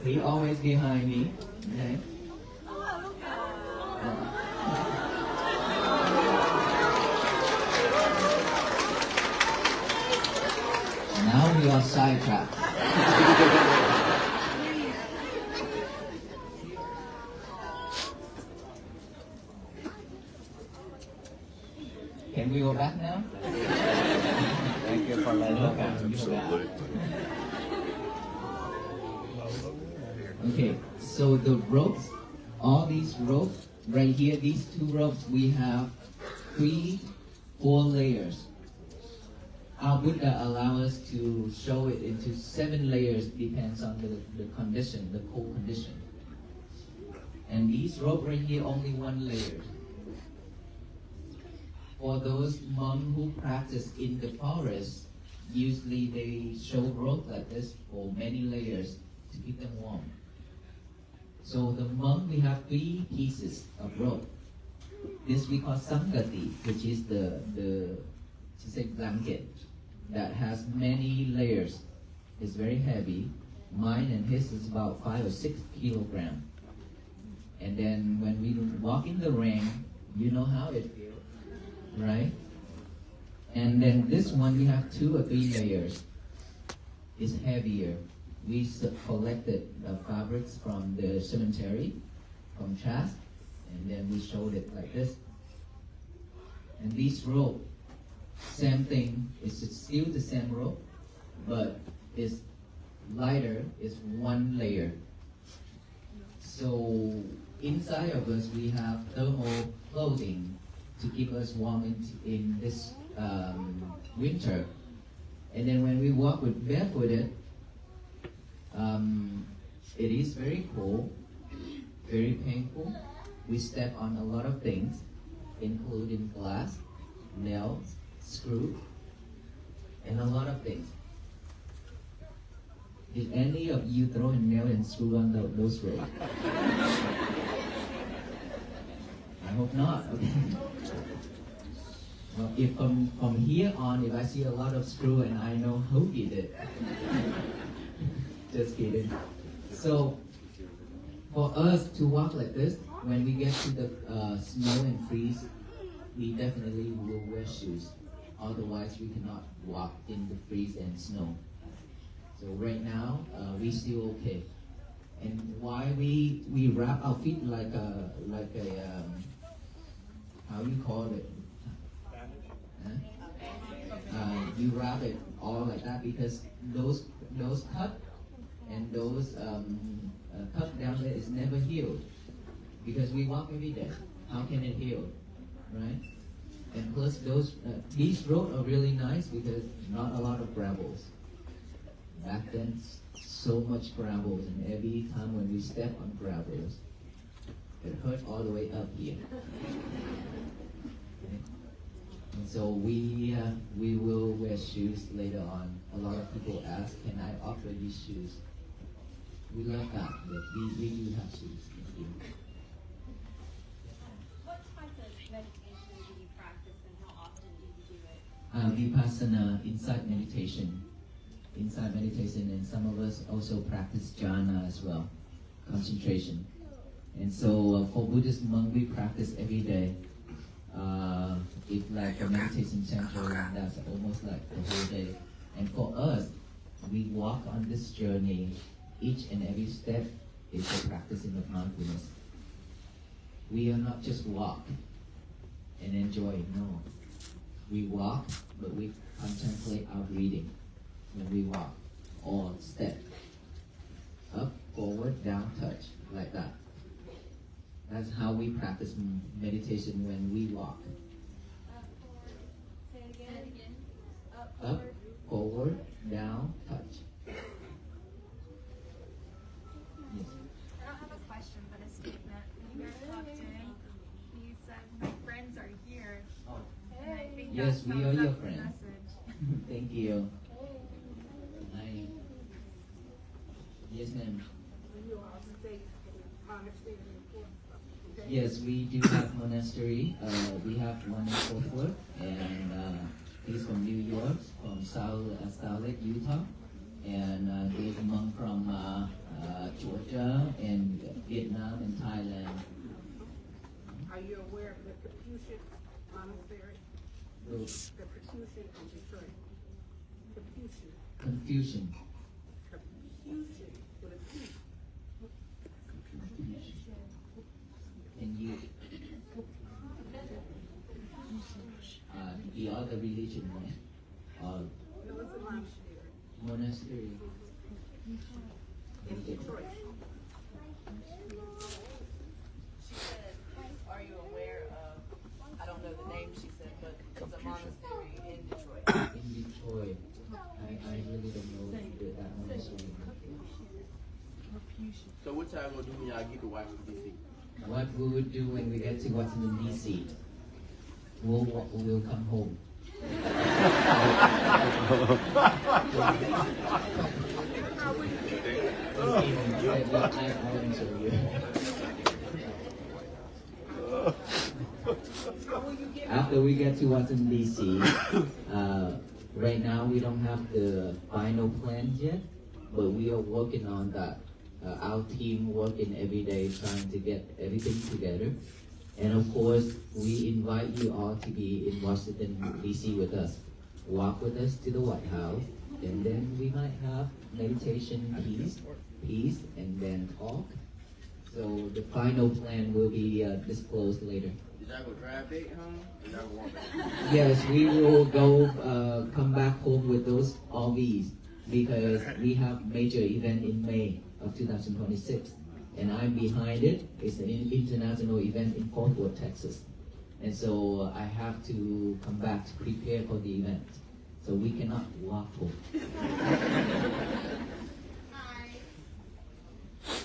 He always behind me. Okay? Now we are sidetracked. Can we go back now? Thank you for letting Okay. Okay, so the ropes, all these ropes, right here, these two ropes, we have 4 layers. Our Buddha allow us to show it into 7 layers, depends on the condition, the cold condition. And these rope right here, only 1 layer. For those monks who practice in the forest, usually they show rope like this for many layers to keep them warm. So the monk, we have 3 pieces of rope. This we call Saṅgha, which is the blanket that has many layers. It's very heavy. Mine and his is about 5 or 6 kilograms. And then when we walk in the rain, you know how it feels, right? And then this one, we have 2 or 3 layers. It's heavier. We collected the fabrics from the cemetery, from chants, and then we showed it like this. And this rope, same thing, it's still the same rope, but it's lighter, it's 1 layer. So inside of us, we have thermal clothing to keep us warm in this winter. And then when we walk with barefooted, it is very cold, very painful. We step on a lot of things, including glass, nails, screw, and a lot of things. Did any of you throw a nail and screw on those ropes? I hope not. Okay. Well, if from here on, if I see a lot of screw and I know who did it. Just kidding. So, for us to walk like this, when we get to the snow and freeze, we definitely will wear shoes. Otherwise, we cannot walk in the freeze and snow. So right now, we still okay. And why we wrap our feet like a how you call it? You wrap it all like that because those cut and those cut down there is never healed because we walk every day. How can it heal, right? And plus these roads are really nice because not a lot of gravels. Back then, so much gravels, and every time when we step on gravels, it hurt all the way up here. Okay. And so we will wear shoes later on. A lot of people ask, can I offer you shoes? We love that, but we do have shoes. Thank you. What type of meditation do you practice and how often do you do it? Vipassana, insight meditation. Inside meditation, and some of us also practice jhana as well, concentration. And so for Buddhist monk, we practice every day. If like a meditation center, that's almost like the whole day. And for us, we walk on this journey. Each and every step is the practicing of mindfulness. We are not just walk and enjoy, no. We walk, but we contemplate our breathing. When we walk or step up, forward, down, touch, like that. That's how we practice meditation when we walk. Say it again. Up, forward, down, touch. Yes. I don't have a question, but a statement. When you guys walked in, you said, my friends are here. Oh. And I think Yes, that we sums are your up the friends. message. Thank you. Yes, ma'am. Yes, we do have monastery. We have one in Fort Worth, and he's from New York, from Salt Lake, Utah, and there's a monk from Georgia, and Vietnam, and Thailand. Are you aware of the Confucian monastery? The Confucian in Detroit. Confucian. Confusion. Confucian with a P. And you, the other religion, right? No, it's a monastery Monastery. in Detroit. She said, are you aware of, I don't know the name she said, but it's a monastery in Detroit. In Detroit, I really don't know that monastery. So what y'all gonna do when y'all get to Washington, D.C.? What we would do when we get to Washington, D.C., we'll come home. After we get to Washington, D.C., right now we don't have the final plan yet, but we are working on that. Our team working every day trying to get everything together. And of course, we invite you all to be in Washington, D.C. with us. Walk with us to the White House, and then we might have meditation, peace, and then talk. So the final plan will be disclosed later. Is y'all gonna drive back home? Or y'all gonna walk back? Yes, we will go come back home with those RVs because we have major event in May of 2026. And I'm behind it. It's an international event in Fort Worth, Texas. And so I have to come back to prepare for the event. So we cannot walk home. Hi.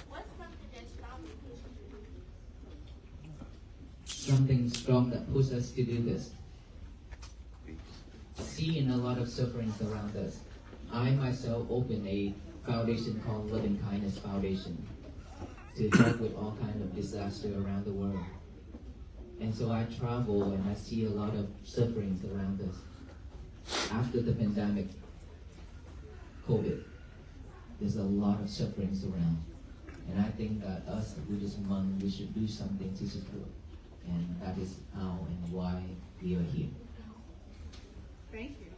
What's something that strongly pushes you? Something strong that pushes us to do this. Seeing a lot of sufferings around us. I myself opened a foundation called Loving Kindness Foundation to help with all kind of disaster around the world. And so I travel and I see a lot of sufferings around us. After the pandemic, COVID, there's a lot of sufferings around. And I think that us, Buddhist monks, we should do something to support. And that is how and why we are here. Thank you.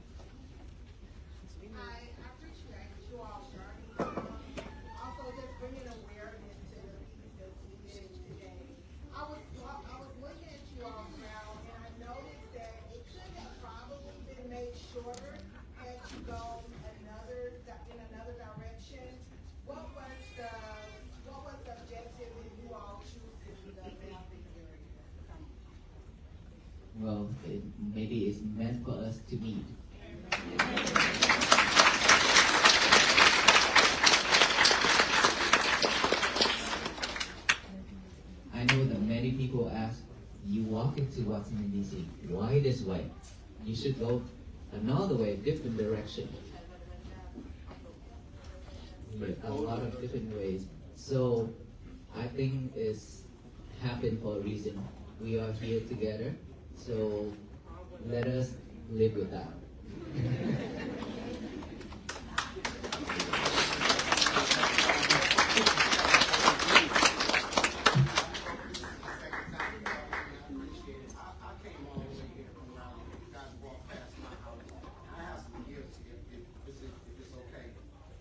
I appreciate you all sharing. Also, just bringing awareness to the piece that's needed today. I was looking at you all now, and I noticed that it could have probably been made shorter had you go in another direction. What was the objective that you all choosing the mapping area? Well, maybe it's meant for us to meet. I know that many people ask, you walk into Washington, D.C., why this way? You should go another way, different direction. A lot of different ways. So I think it's happened for a reason. We are here together, so let us live with that.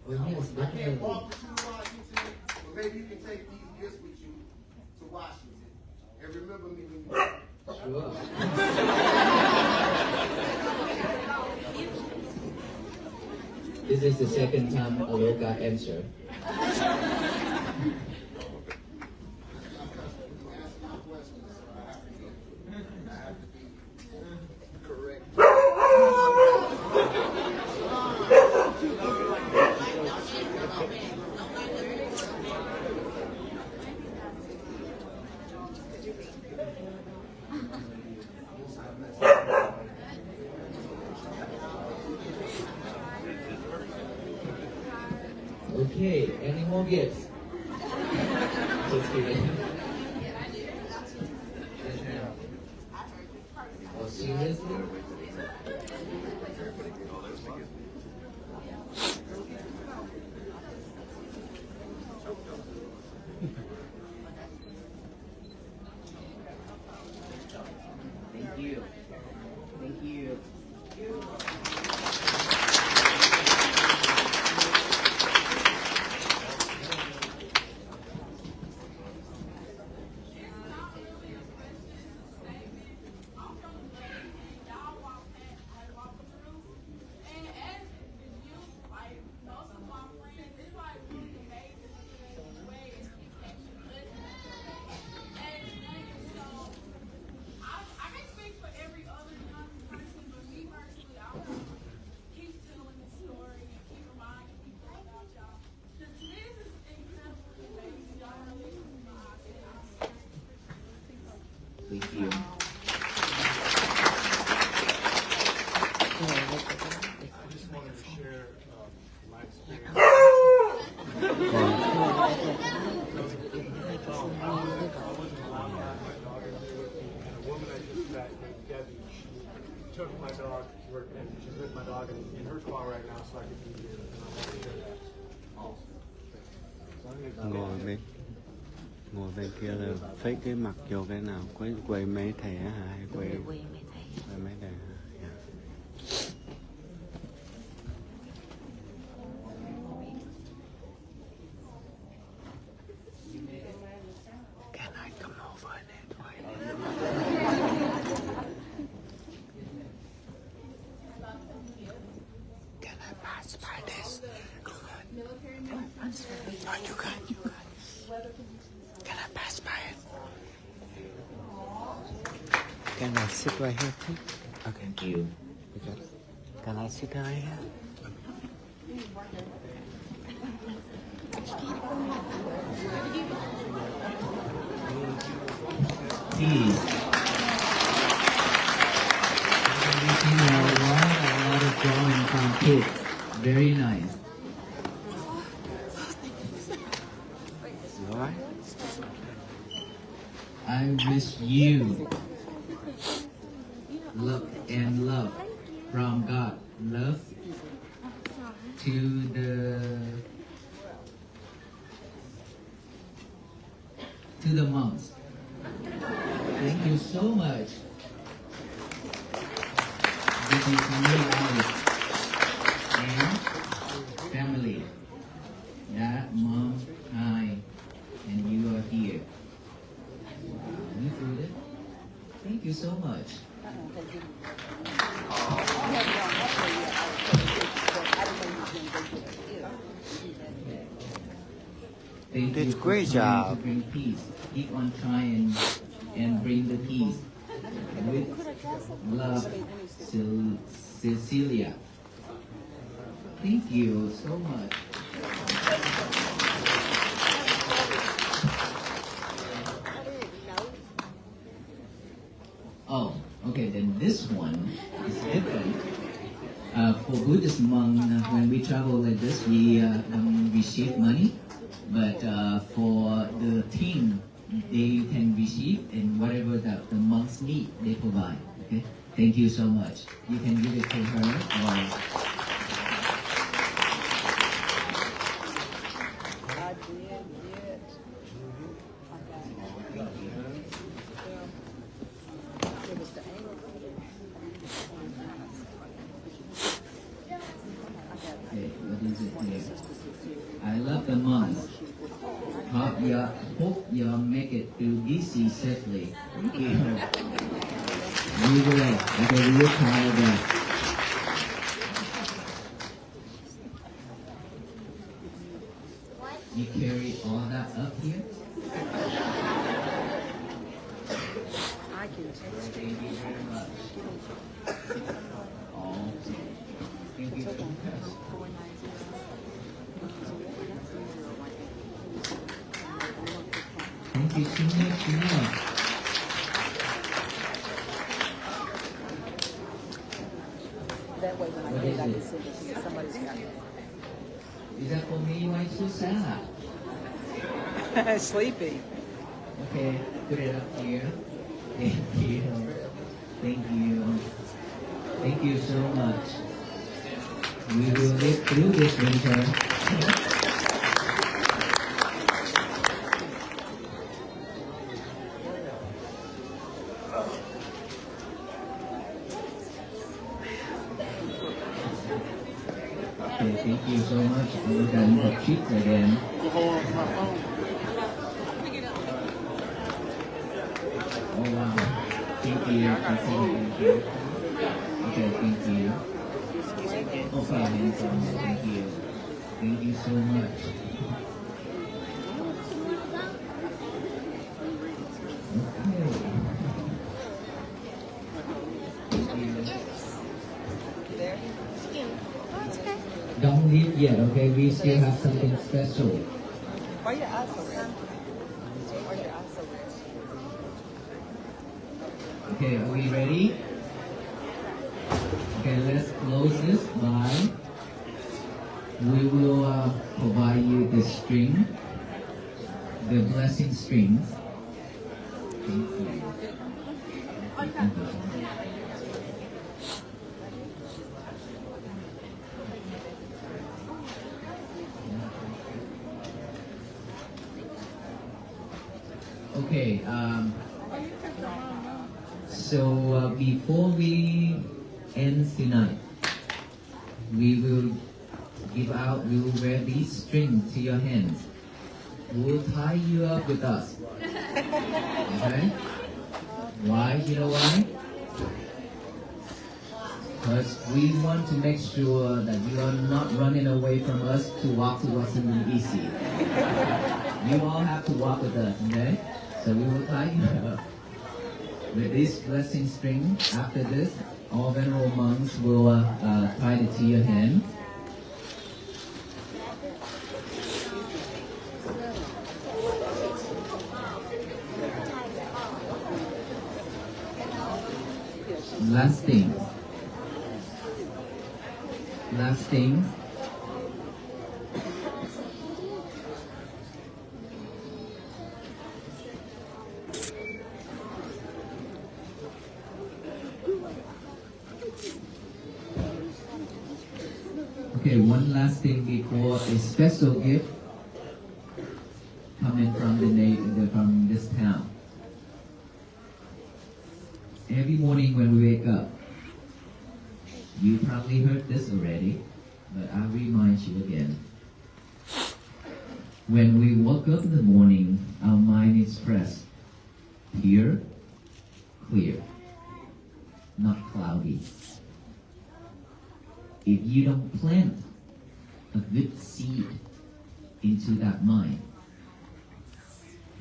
Oh, yes, I can't definitely. walk with you to Washington, but maybe you can take these gifts with you to Washington. And remember me when you go. Sure. This is the second time Aloka answered. Okay, any more gifts? Just kidding. Oh, seriously? Thank you. Thank you. just wanted to share my experience. I wasn't allowed to have my dog in here with me, and a woman I just met named Debbie, she took my dog to her, and she's with my dog in her car right now, so I could be here, and I want to share that also. Ngồi bên kia là fake cái mặt vô cái nào quay mấy thẻ hả hay quay mấy thẻ hả? Can I come over that way? Can I pass by this? Oh, you can. Can I pass by it? Can I sit right here, please? Okay. Thank you. Can I sit right here? Peace. You know, a lot of drawing from kids. Very nice. You alright? I wish you love and love from God. Love to the monks. Thank you so much. This is new life and family. Dad, Mom, I, and you are here. Wow, you did it. Thank you so much. Thank Did you great for trying job. to bring peace. Keep on trying and bring the peace. With love, Cecilia. Thank you so much. Oh, okay, then this one is different. For Buddhist monk, when we travel like this, we receive money. But for the team, they can receive, and whatever that the monks need, they provide. Okay, thank you so much. You can give it to her, or okay, what is it here? I love the monks. Hope you make it to DC safely. Thank you. You will. Okay, we will try that. You carry all that up here? I can taste it. Thank you very much. Oh, thank you so much. Thank you so much. That way when I get it, I can send it to you. Somebody's got it. Is that for me? Why so sad? Sleepy. Okay, put it up here. Thank you. Thank you. Thank you so much. We will live through this winter. Okay, thank you so much. We're done the treats again. Oh wow. Thank you. Thank you. Okay, thank you. Okay, handsome. Thank you. Thank you so much. Don't leave yet, okay? We still have something special. Why are your eyes so red? Why are your eyes so red? Okay, are we ready? Okay, let's close this by we will provide you the string, the blessing strings. Thank you. Okay, so before we end tonight, we will wear these strings to your hands. We'll tie you up with us. Okay? Why? You know why? Because we want to make sure that you are not running away from us to walk to Washington, D.C. You all have to walk with us, okay? So we will tie you up with this blessing string. After this, all venerable monks will tie it to your hand. Last thing. Okay, one last thing before a special gift coming from from this town. Every morning when we wake up, you probably heard this already, but I'll remind you again. When we wake up in the morning, our mind is fresh, pure, clear, not cloudy. If you don't plant a good seed into that mind,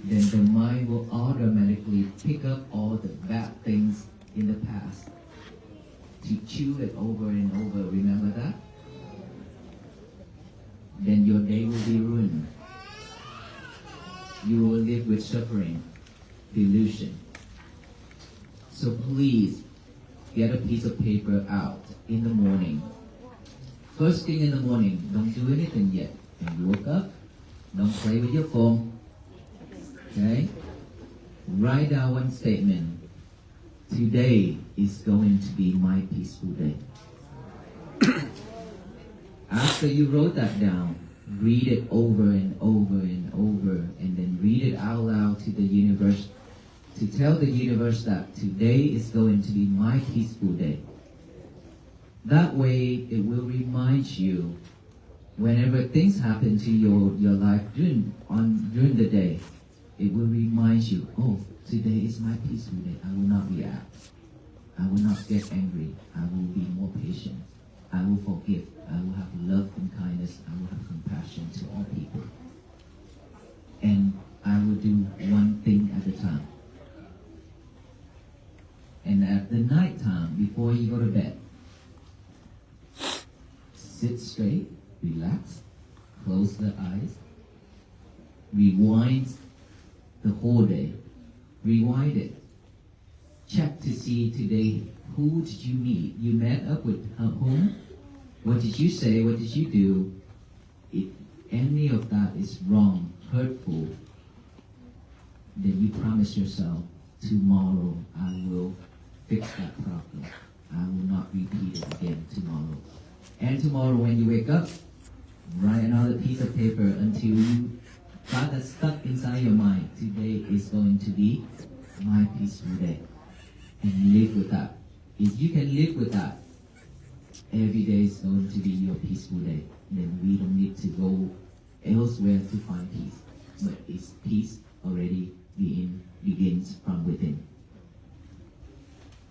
then the mind will automatically pick up all the bad things in the past to chew it over and over. Remember that? Then your day will be ruined. You will live with suffering, delusion. So please, get a piece of paper out in the morning. First thing in the morning, don't do anything yet. When you wake up, don't play with your phone. Okay? Write down one statement. Today is going to be my peaceful day. After you wrote that down, read it over and over and over, and then read it out loud to the universe, to tell the universe that today is going to be my peaceful day. That way, it will remind you whenever things happen to your life during the day, it will remind you, oh, today is my peaceful day. I will not react. I will not get angry. I will be more patient. I will forgive. I will have love and kindness. I will have compassion to all people. And I will do one thing at a time. And at the night time, before you go to bed, sit straight, relax, close the eyes, rewind the whole day. Rewind it. Check to see today, who did you meet? You met up with whom? What did you say? What did you do? If any of that is wrong, hurtful, then you promise yourself, tomorrow I will fix that problem. I will not repeat it again tomorrow. And tomorrow when you wake up, write another piece of paper until you got that stuck inside your mind. Today is going to be my peaceful day. And live with that. If you can live with that, every day is going to be your peaceful day. Then we don't need to go elsewhere to find peace. But it's peace already begins from within.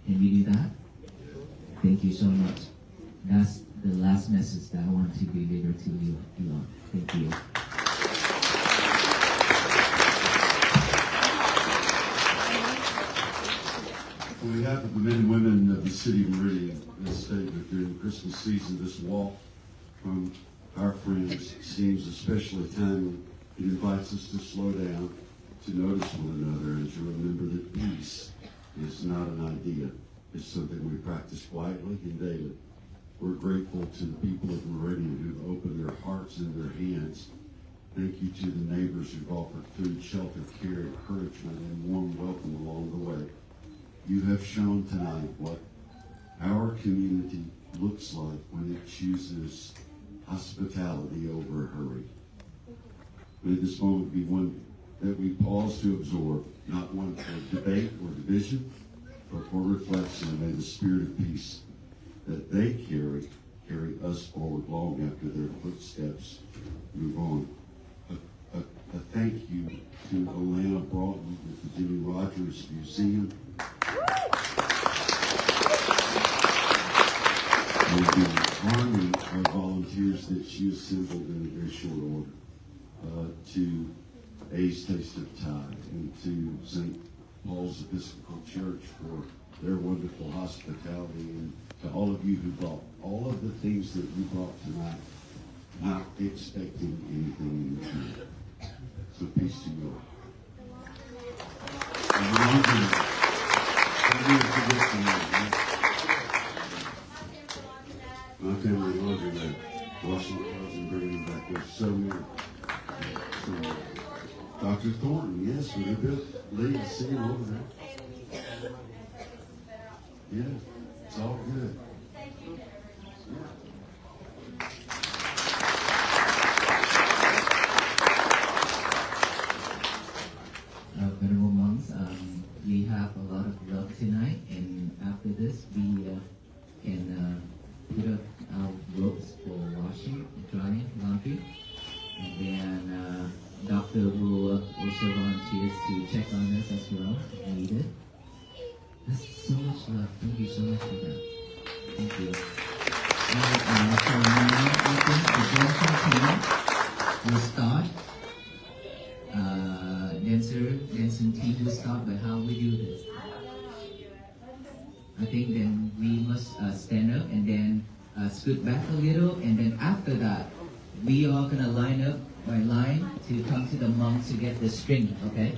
Can we do that? Thank you so much. That's the last message that I want to deliver to you all. Thank you. On behalf of the men and women of the city of Meridian, this statement during the Christmas season, this walk from our friends seems especially timely. It invites us to slow down, to notice one another, and to remember that peace is not an idea, is something we practice quietly and daily. We're grateful to the people of Meridian who've opened their hearts and their hands. Thank you to the neighbors who've offered food, shelter, care, encouragement, and warm welcome along the way. You have shown tonight what our community looks like when it chooses hospitality over hurry. May this moment be one that we pause to absorb, not one for debate or division, but for reflection. And may the spirit of peace that they carry us forward long after their footsteps move on. A thank you to Alana Broughton with the Jimmy Rogers Museum. And the army of volunteers that she assembled in a very short order. To A's Taste of Thai and to St. Paul's Episcopal Church for their wonderful hospitality, and to all of you who brought all of the things that you brought tonight, not expecting anything in return. So peace to you all. My family laundry man, washing clothes and bringing them back. There's so many. Dr. Thornton, yes, we're good. Lee, I see him over there. Yeah, it's all good. Venerable monks, we have a lot of love tonight, and after this, we can put up our robes for washing, drying, laundry, and then Doctor will also volunteers to check on us as well if needed. That's so much love. Thank you so much for that. Thank you. Now, so now I think the dancing team will start. Dancing team will start, but how we do this? I think then we must stand up and then scoot back a little, and then after that, we are gonna line up by line to come to the monk to get the string, okay?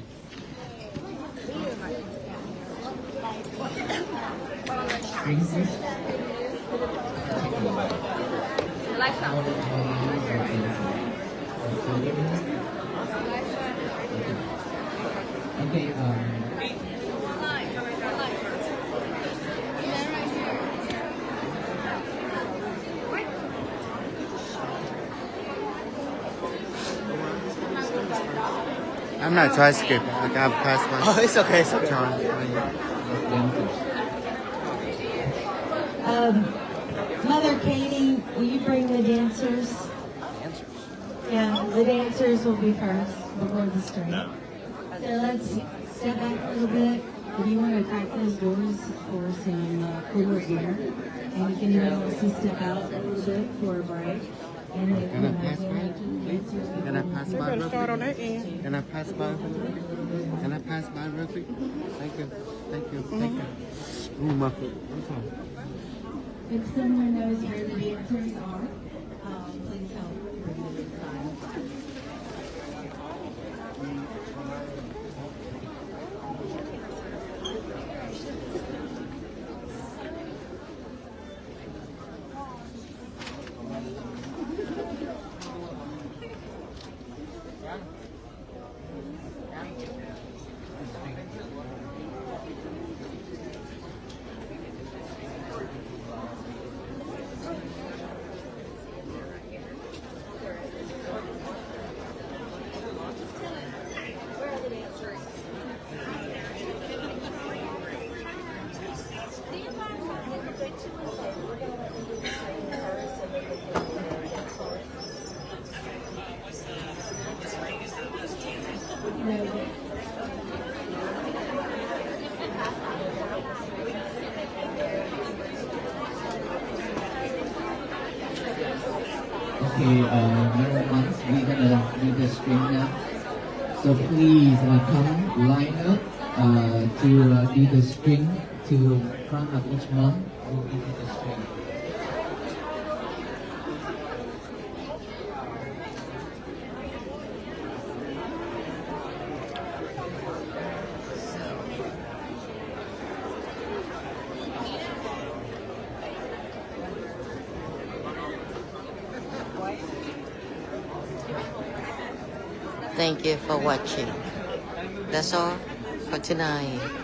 String first. Okay, I'm not trying to skip. I got past my. Oh, it's okay. It's okay. Mother Katie, will you bring the dancers? Yeah, the dancers will be first before the string. So let's step back a little bit. If you want to crack those doors for some cooler air, and you can also step out a little bit for a break. And then Can I pass by? Can I pass by real quick? Can I pass by? Can I pass by real quick? Thank you. Thank you. Thank you. Ooh, my foot. I'm sorry. If someone knows where the dancers are, please help bring them inside. Okay, Venerable monks, we're gonna do the string now. So please come line up to do the string to front of each monk. We'll give you the string. Thank you for watching. That's all for tonight.